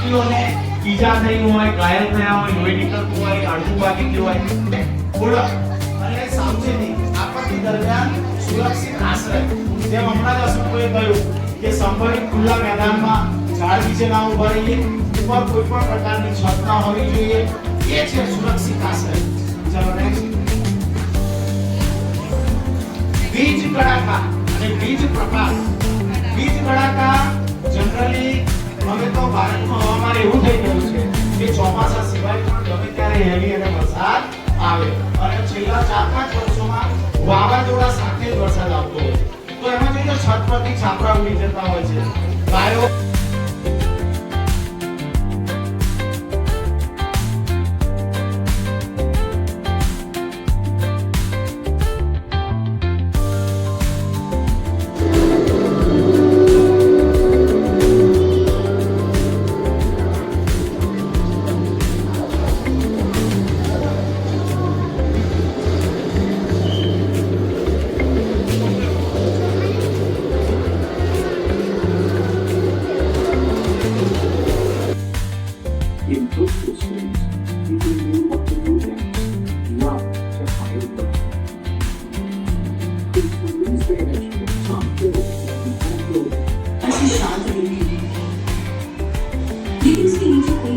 વ્યક્તિઓને ઈજા થઈ હોય, ઘાયલ થયા હોય, લોહી નીકળતું હોય, હાડકું ભાગી ગયું હોય, ઓળખ અને સાવચેતી, આપત્તિ દરમિયાન સુરક્ષિત આશ્રય. જેમ હમણાં જ અશોકભાઈએ કહ્યું કે સંભવિત ખુલ્લા મેદાનમાં ઝાડ નીચે ના ઉભા રહીએ, ઉપર કોઈ પણ પ્રકારની છત ના હોવી જોઈએ, એ છે સુરક્ષિત આશ્રય. ચલો નેક્સ્ટ. વીજ કડાકા અને વીજ પ્રકાશ. વીજ કડાકા જનરલી હવે તો ભારતમાં હવામાન એવું થઈ ગયું છે કે ચોમાસા સિવાય પણ ગમે ત્યારે હેવી અને વરસાદ આવે, અને છેલ્લા 4-5 વર્ષોમાં વાવાઝોડા સાથે જ વરસાદ આવતો હોય તો એમાં જોઈએ છત પરથી છાપરા ઉડી જતા હોય છે, ગાયો In coastal states, people knew what to do next, not to hire them. It's the least edge of some buildings and buildings. ऐसी शांत रहेगी, लेकिन इसके नीचे कोई